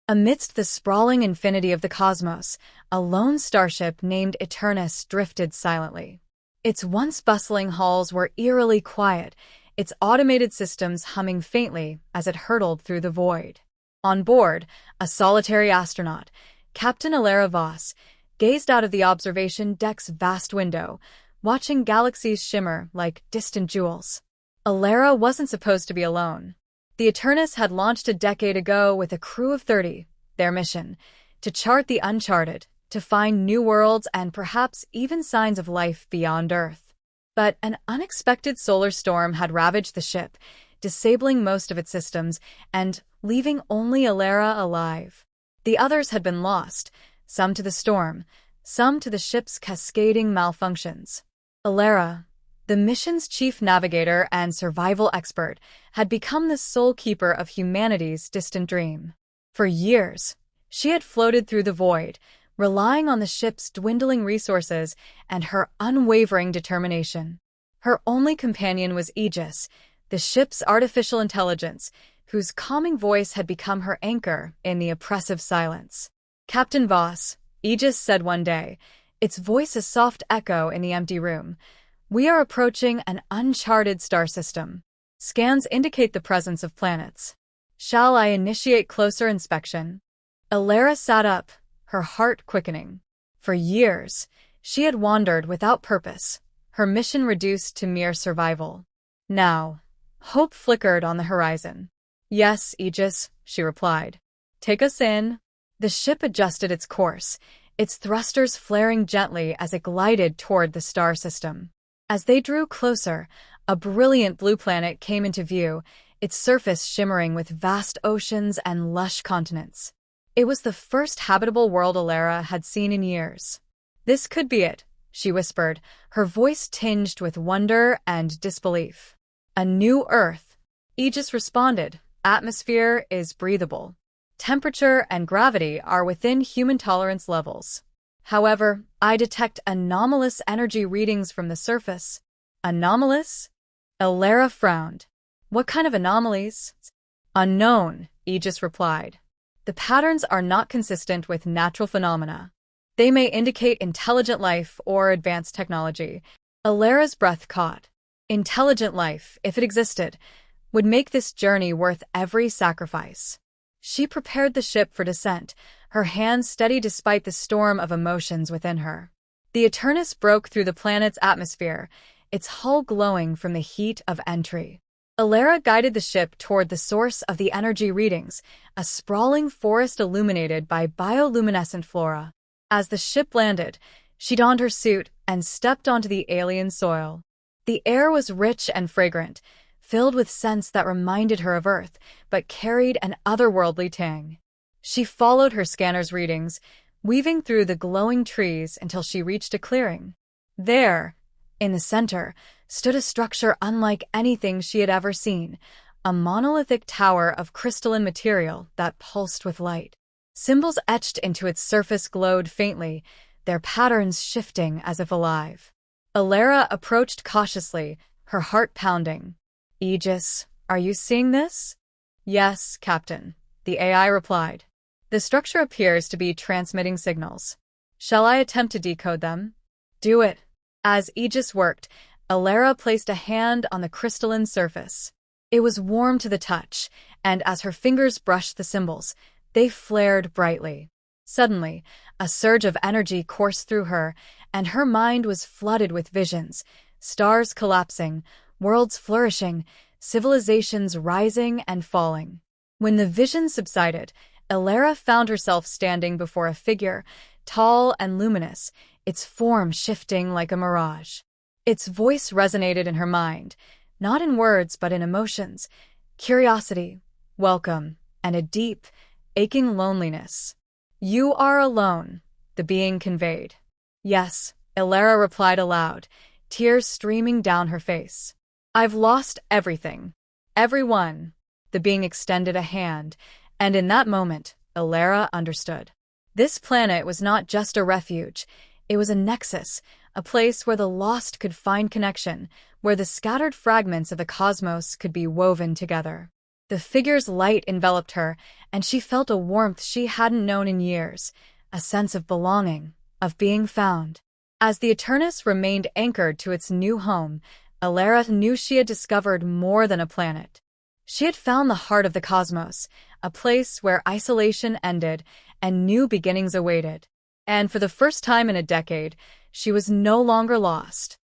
Amidst the sprawling infinity of the cosmos, a lone starship named Eternus drifted silently. Its once bustling halls were eerily quiet, its automated systems humming faintly as it hurtled through the void. On board, a solitary astronaut, Captain Alara Voss, gazed out of the observation deck's vast window, watching galaxies shimmer like distant jewels. Alara wasn't supposed to be alone. The Eternus had launched a decade ago with a crew of 30, their mission, to chart the uncharted, to find new worlds and perhaps even signs of life beyond Earth. But an unexpected solar storm had ravaged the ship, disabling most of its systems and leaving only Alara alive. The others had been lost, some to the storm, some to the ship's cascading malfunctions. Alara, the mission's chief navigator and survival expert, had become the sole keeper of humanity's distant dream. For years, she had floated through the void, relying on the ship's dwindling resources and her unwavering determination. Her only companion was Aegis, the ship's artificial intelligence, whose calming voice had become her anchor in the oppressive silence. "Captain Voss," Aegis said one day, its voice a soft echo in the empty room, "we are approaching an uncharted star system. Scans indicate the presence of planets. Shall I initiate closer inspection?" Alara sat up, her heart quickening. For years, she had wandered without purpose, her mission reduced to mere survival. Now, hope flickered on the horizon. "Yes, Aegis," she replied. "Take us in." The ship adjusted its course, its thrusters flaring gently as it glided toward the star system. As they drew closer, a brilliant blue planet came into view, its surface shimmering with vast oceans and lush continents. It was the first habitable world Alara had seen in years. "This could be it," she whispered, her voice tinged with wonder and disbelief. "A new Earth," Aegis responded. "Atmosphere is breathable. Temperature and gravity are within human tolerance levels. However, I detect anomalous energy readings from the surface." "Anomalous?" Alara frowned. "What kind of anomalies?" "Unknown," Aegis replied. "The patterns are not consistent with natural phenomena. They may indicate intelligent life or advanced technology." Alara's breath caught. Intelligent life, if it existed, would make this journey worth every sacrifice. She prepared the ship for descent, her hands steady despite the storm of emotions within her. The Eternus broke through the planet's atmosphere, its hull glowing from the heat of entry. Alara guided the ship toward the source of the energy readings, a sprawling forest illuminated by bioluminescent flora. As the ship landed, she donned her suit and stepped onto the alien soil. The air was rich and fragrant, filled with scents that reminded her of Earth, but carried an otherworldly tang. She followed her scanner's readings, weaving through the glowing trees until she reached a clearing. There, in the center, stood a structure unlike anything she had ever seen, a monolithic tower of crystalline material that pulsed with light. Symbols etched into its surface glowed faintly, their patterns shifting as if alive. Alara approached cautiously, her heart pounding. "Aegis, are you seeing this?" "Yes, Captain," the AI replied. "The structure appears to be transmitting signals. Shall I attempt to decode them?" "Do it." As Aegis worked, Alara placed a hand on the crystalline surface. It was warm to the touch, and as her fingers brushed the symbols, they flared brightly. Suddenly, a surge of energy coursed through her, and her mind was flooded with visions, stars collapsing, worlds flourishing, civilizations rising and falling. When the vision subsided, Alara found herself standing before a figure, tall and luminous, its form shifting like a mirage. Its voice resonated in her mind, not in words but in emotions, curiosity, welcome, and a deep, aching loneliness. "You are alone," the being conveyed. "Yes," Alara replied aloud, tears streaming down her face. "I've lost everything. Everyone." The being extended a hand, and in that moment, Alara understood. This planet was not just a refuge, it was a nexus, a place where the lost could find connection, where the scattered fragments of the cosmos could be woven together. The figure's light enveloped her, and she felt a warmth she hadn't known in years, a sense of belonging, of being found. As the Eternus remained anchored to its new home, Alara knew she had discovered more than a planet. She had found the heart of the cosmos, a place where isolation ended and new beginnings awaited. And for the first time in a decade, she was no longer lost.